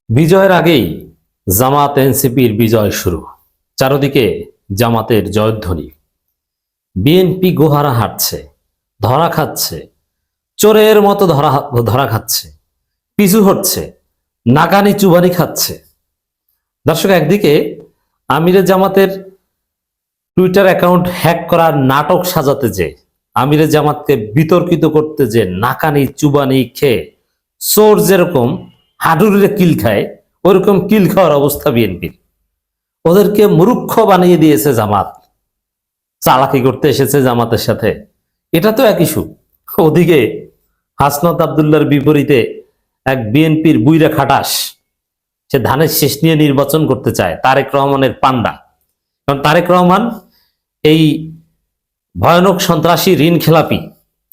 বিজয়ের আগেই জামাত এনসিপির বিজয় শুরু। চারদিকে জামাতের জয়ধ্বনি। বিএনপি গোহারা হাঁটছে, ধরা খাচ্ছে, চোরের মতো ধরা খাচ্ছে, পিছু হচ্ছে, নাকানি চুবানি খাচ্ছে। দর্শক, একদিকে আমিরে জামাতের টুইটার অ্যাকাউন্ট হ্যাক করার নাটক সাজাতে যে, আমিরে জামাতকে বিতর্কিত করতে যে নাকানি চুবানি খেয়ে চোর যেরকম হাডুডুরে কিল খায়, ওরকম কিল খাওয়ার অবস্থা বিএনপির। ওদেরকে মূর্খ বানিয়ে দিয়েছে জামাত, চালাকি করতে এসেছে জামাতের সাথে। এটা তো এক ইস্যু। ওদিকে হাসনাত আব্দুল্লাহর বিপরীতে এক বিএনপির বুইরা খাটাস, সে ধানের শেষ নিয়ে নির্বাচন করতে চায়, তারেক রহমানের পান্ডা। কারণ তারেক রহমান এই ভয়ানক সন্ত্রাসী, ঋণ খেলাপি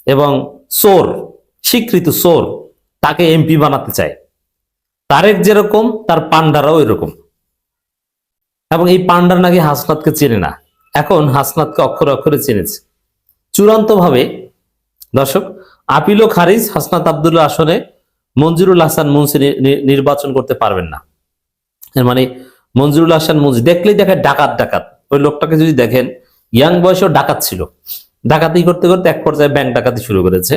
এবং চোর, স্বীকৃত চোর, তাকে এমপি বানাতে চায়। তারেক যেরকম, তার পান্ডারাও এরকম। এবং এই পান্ডার নাকি হাসনাতকে চেনে না, এখন হাসনাতকে অক্ষরে অক্ষরে চেনেছে চূড়ান্ত ভাবে। দর্শক, আপিল ও খারিজ, হাসনাত আব্দুল্লাহ আসনে মঞ্জুরুল হাসান মুন্সি নির্বাচন করতে পারবেন না। এর মানে মঞ্জুরুল হাসান মুন্সি দেখলেই দেখে ডাকাত ডাকাত। ওই লোকটাকে যদি দেখেন, ইয়াং বয়সেও ডাকাত ছিল, ডাকাতি করতে করতে এক পর্যায়ে ব্যাংক ডাকাতি শুরু করেছে।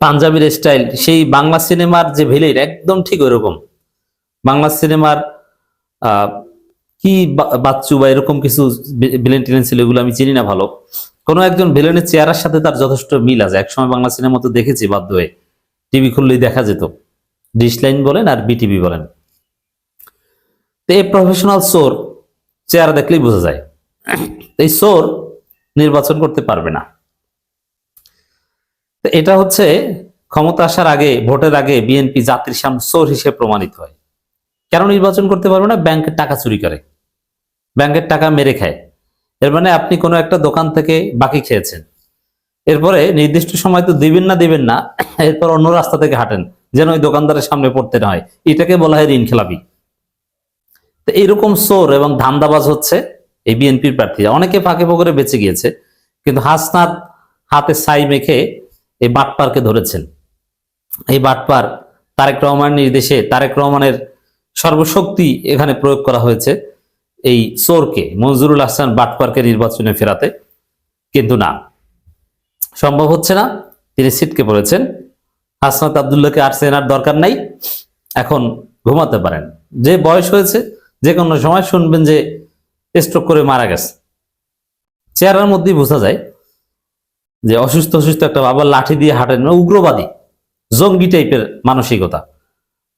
পাঞ্জাবির স্টাইল, সেই বাংলা সিনেমার যে ভিলেন, একদম ঠিক ওইরকম। বাংলা সিনেমার কি বাচ্চু বা এরকম কিছু ভিলেন টিলেন ছিল, এগুলো আমি চিনি না ভালো। কোনো একজন ভিলেনের চেহারার সাথে তার যথেষ্ট মিল আছে। একসময় বাংলা সিনেমা তো দেখেছি বাধ্য হয়ে, টিভি খুললেই দেখা যেত, ডিশ লাইন বলেন আর বিটিভি বলেন। তো এই প্রফেশনাল চোর চেহারা দেখলেই বোঝা যায়। এই চোর নির্বাচন করতে পারবে না। তো এটা হচ্ছে ক্ষমতা আসার আগে, ভোটের আগে বিএনপি জাতির সামনে চোর হিসেবে প্রমাণিত হয়। কেন নির্বাচন করতে পারবে না? ব্যাংকের টাকা চুরি করে, ব্যাংকের টাকা মেরে খায়। এর মানে আপনি কোনো একটা দোকান থেকে বাকি খেয়েছেন, এরপরে নির্দিষ্ট সময় তো দিবেন না, এরপর অন্য রাস্তা থেকে হাঁটেন যেন ওই দোকানদারের সামনে পড়তে না হয়। এটাকে বলা হয় ঋণ খেলাপি। তো এইরকম চোর এবং ধান্দাবাজ হচ্ছে এই বিএনপির প্রার্থীরা। অনেকে ফাঁকে ফোকরে বেঁচে গিয়েছে, কিন্তু হাসনাত হাতে ছাই মেখে এই বাটপারকে ধরেছেন। এই বাটপার তারেক রহমানের নির্দেশে, তারেক রহমানের সর্বশক্তি এখানে প্রয়োগ করা হয়েছে এই চোরকে, মঞ্জুরুল হাসান বাটপারকে নির্বাচনে ফেরাতে। কিন্তু না, সম্ভব হচ্ছে না। তিনি ছিটকে পড়েছেন। হাসনাত আব্দুল্লাহকে আর চেনার দরকার নাই, এখন ঘুমাতে পারেন। যে বয়স হয়েছে, যে কোনো সময় শুনবেন যে স্ট্রোক করে মারা গেছে। চেহারার মধ্যেই বোঝা যায় যে অসুস্থ একটা বাবা, লাঠি দিয়ে হাঁটেন, উগ্রবাদী জঙ্গি টাইপের মানসিকতা।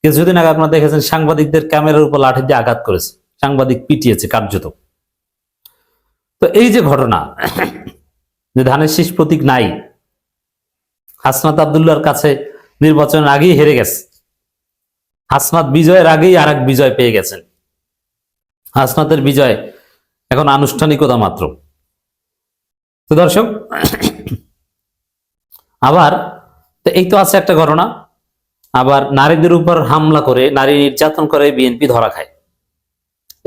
কিছুদিন আগে আপনারা দেখেছেন সাংবাদিকদের ক্যামেরার উপর লাঠি দিয়ে আঘাত করেছে, সাংবাদিক পিটিয়েছে কার্যত। তো এই যে ঘটনা, যে ধানের শীষ প্রতীক নাই, হাসনাত আব্দুল্লাহর কাছে নির্বাচনের আগেই হেরে গেছে। হাসনাত বিজয়ের আগেই আর এক বিজয় পেয়ে গেছেন। হাসনাতের বিজয় এখন আনুষ্ঠানিকতা মাত্র। তো দর্শক, আবার এই তো আছে একটা ঘটনা, আবার নারীদের উপর হামলা করে, নারী নির্যাতন করে বিএনপি ধরা খায়।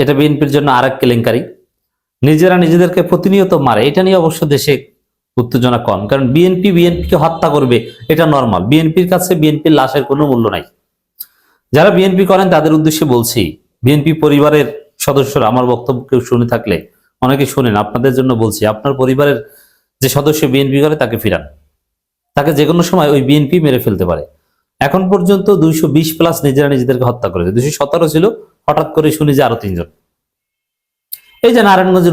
এটা বিএনপির জন্য আরেক কেলেঙ্কারি। নিজেরা নিজেদেরকে প্রতিনিয়ত মারে। এটা নিয়ে অবশ্য দেশে উত্তেজনা কম, কারণ বিএনপিকে হত্যা করবে এটা নর্মাল। বিএনপির কাছে বিএনপির লাশের কোনো মূল্য নাই। যারা বিএনপি করেন তাদের উদ্দেশ্যে বলছি, বিএনপি পরিবারের সদস্যরা আমার বক্তব্য কেউ শুনে থাকলে, অনেকে শুনেন, আপনাদের জন্য বলছি, আপনার পরিবারের যে সদস্য বিএনপি করে তাকে ফিরান। তাকে যে কোনো সময় ওই বিএনপি মেরে ফেলতে পারে। এখন পর্যন্ত 220+ নিজেরা নিজেদেরকে হত্যা করেছে। 217 ছিল, হঠাৎ করে শুনি যে আরো 3 জন। এই যে নারায়ণগঞ্জে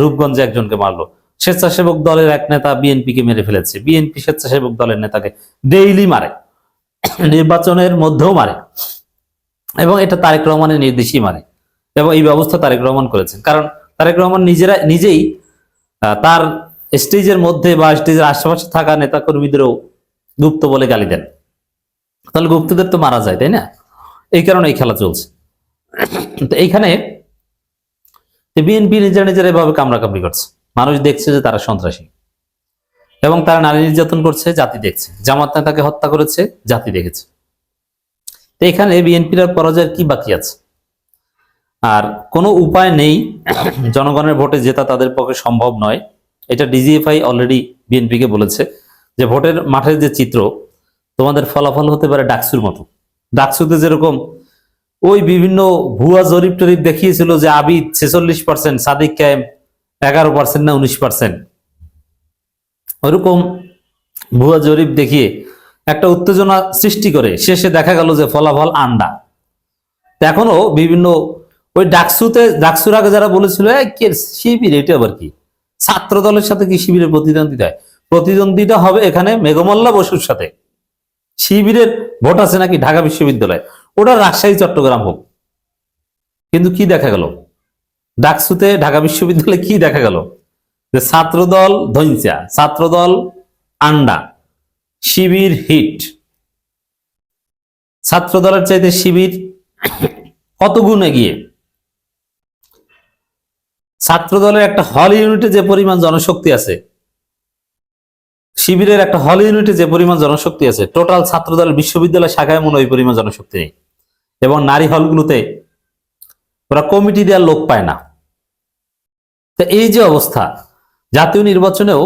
রূপগঞ্জে একজনকে মারলো, স্বেচ্ছাসেবক দলের এক নেতা বিএনপিকে মেরে ফেলেছে। বিএনপি স্বেচ্ছাসেবক দলের নেতাকে ডেইলি মারে, নির্বাচনের মধ্যেও মারে, এবং এটা তারেক রহমানের নির্দেশই মারে। এবং এই ব্যবস্থা তারেক রহমান করেছেন, কারণ তারেক রহমান নিজেই তার স্টেজের মধ্যে বা স্টেজের আশেপাশে থাকা নেতা কর্মীদেরও গুপ্ত বলে গালি দেন। তাহলে গুপ্তদের তো মারা যায়, তাই না? এই কারণে এই খেলা চলছে। তো এইখানে বিএনপি নিজেরা এভাবে কামড়াকামড়ি করছে। মানুষ দেখছে যে তারা সন্ত্রাসী, এবং তারা নারী নির্যাতন করছে, জাতি দেখছে। জামাত নেতাকে হত্যা করেছে, জাতি দেখেছে। তো এখানে বিএনপির পরাজয়ের কি বাকি আছে? আর কোনো উপায় নেই। জনগণের ভোটে জেতা তাদের পক্ষে সম্ভব নয়। এটা ডিজিএফআই অলরেডি বিএনপিকে বলেছে যে ভোটের মাঠের যে চিত্র, তো তোমাদের ফলাফল হতে পারে ডাকসুর মতো। ডাকসুতে যেরকম ওই বিভিন্ন ভুয়া জরিপ টরিপ দেখিয়েছিল যে আবিদ 46%, সাদিক কায়েম 11% না 19%, ওইরকম ভুয়া জরিপ দেখিয়ে একটা উত্তেজনা সৃষ্টি করে শেষে দেখা গেল যে ফলাফল আন্ডা। এখনো বিভিন্ন ওই ডাকসুর আগে যারা বলেছিল কে শিবির, এটা আবার কি, ছাত্র দলের সাথে কি শিবিরের প্রতিদ্বন্দ্বিতা হবে এখানে মেঘমল্লা বসুর সাথে। শিবিরের ভোট আছে নাকি ঢাকা বিশ্ববিদ্যালয়, ওটা রাজশাহী চট্টগ্রাম হোক। কিন্তু কি দেখা গেল ডাকসুতে, ঢাকা বিশ্ববিদ্যালয়ে কি দেখা গেল, যে ছাত্রদল ধৈঞ্চা, ছাত্রদল আন্ডা, শিবির হিট। ছাত্রদলের চাইতে শিবির কত গুণ এগিয়ে। ছাত্রদলের একটা হল ইউনিটে যে পরিমাণ জনশক্তি আছে, শিবিরের একটা হল ইউনিটে যে পরিমাণ জনশক্তি আছে, টোটাল ছাত্রদলের বিশ্ববিদ্যালয় শাখায় মনে ওই পরিমাণ জনশক্তি নেই। এবং নারী হলগুলোতে ওরা কমিটি দেওয়ার লোক পায় না। তো এই যে অবস্থা, জাতীয় নির্বাচনেও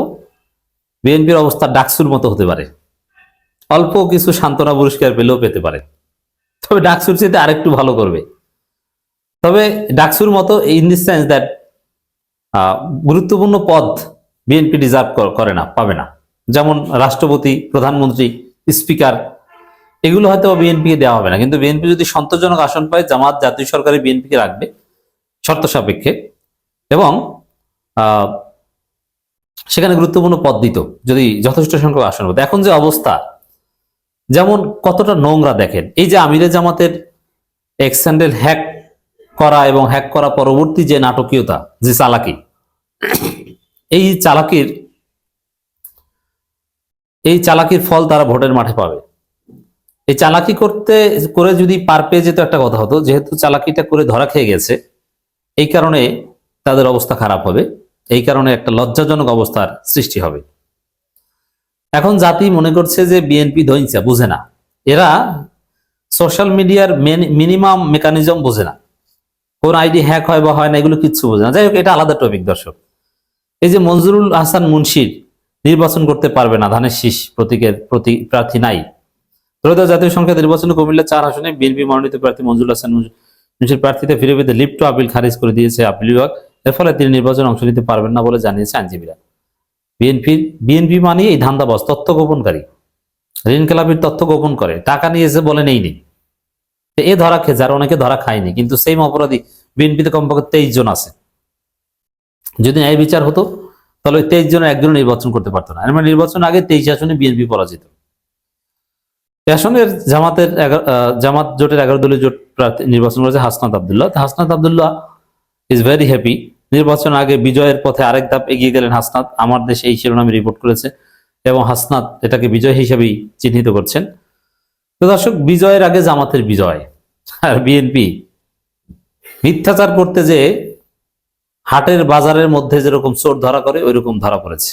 বিএনপির অবস্থা ডাকসুর মতো হতে পারে, অল্প কিছু সান্ত্বনা পুরস্কার পেলেও পেতে পারে। তবে ডাকসুর চেয়ে আরেকটু ভালো করবে। তবে ডাকসুর মতো ইন দি সেন্স দ্যাট গুরুত্বপূর্ণ পদ বিএনপি ডিজার্ভ করে না, পাবে না। যেমন রাষ্ট্রপতি, প্রধানমন্ত্রী, স্পিকার, এগুলো হয়তো বিএনপিকে দেওয়া হবে না। কিন্তু বিএনপি যদি সন্তোষজনক আসন পায়, জামাত জাতীয় সরকারে বিএনপিকে রাখবে শর্ত সাপেক্ষে, এবং সেখানে গুরুত্বপূর্ণ পদ দিত যদি যথেষ্ট সংখ্যক আসন হতো। এখন যে অবস্থা, যেমন কতটা নোংরা দেখেন, এই যে আমিরে জামাতের এক্স হ্যান্ডেল হ্যাক করা এবং হ্যাক করা পরবর্তী যে নাটকীয়তা, যে চালাকি, এই চালাকির ফল তারা ভোটের মাঠে পাবে। এই চালাকি করে যদি পার পেয়ে যেত একটা কথা হতো, যেহেতু চালাকিটা করে ধরা খেয়ে গেছে, এই কারণে তাদের অবস্থা খারাপ হবে, এই কারণে একটা লজ্জাজনক অবস্থার সৃষ্টি হবে। এখন জাতি মনে করছে যে বিএনপি ধৈঞ্চা, বুঝে না, এরা সোশ্যাল মিডিয়ার মিনিমাম মেকানিজম বোঝে না, কোন আইডি হ্যাক হয় বা হয় না এগুলো কিচ্ছু বোঝে না। যাই হোক, এটা আলাদা টপিক। দর্শক, এই যে মঞ্জুরুল হাসান মুন্সির নির্বাচন করতে পারবে না, ধানের শীষ প্রতীকের প্রার্থী নাই। ত্রয়োদশ জাতীয় সংসদ নির্বাচনে কুমিল্লা 4 আসনে বিএনপি মনোনীত প্রার্থী মঞ্জুরুল হাসান মুন্সির প্রার্থীতে ফিরে পেতে লিপ্ট আপিল খারিজ করে দিয়েছে আপিল বিভাগ। এর ফলে তিনি নির্বাচনে অংশ নিতে পারবেন না বলে জানিয়েছে আইনজীবীরা। বিএনপি মানে এই ধান্দাবাজ, তথ্য গোপনকারী, ঋণ খেলাপির তথ্য গোপন করে, টাকা নিয়েছে বলে নেই। এ ধরা খেয়ে যার, অনেকে ধরা খায়নি, কিন্তু সেম অপরাধী বিএনপিতে কমপক্ষে 23 জন আছে। যদি ন্যায় বিচার হতো তাহলে 23 জনের একজন নির্বাচন করতে পারতো না। মানে নির্বাচন আগে 23 আসনে বিএনপি পরাজিত। আসনের জামাত জোটের 11 দলীয় জোট প্রার্থী নির্বাচন করেছে Hasnat Abdullah. Hasnat Abdullah is very happy. নির্বাচন আগে বিজয়ের পথে আরেক ধাপ এগিয়ে গেলেন হাসনাত, আমার দেশ এই শিরোনামে রিপোর্ট করেছে, এবং হাসনাত এটাকে বিজয় হিসেবেই চিহ্নিত করছেন। তো দর্শক, বিজয়ের আগে জামাতের বিজয়, আর বিএনপি মিথ্যাচার করতে যে হাটের বাজারের মধ্যে যেরকম চোর ধরা করে ওইরকম ধরা পড়েছে।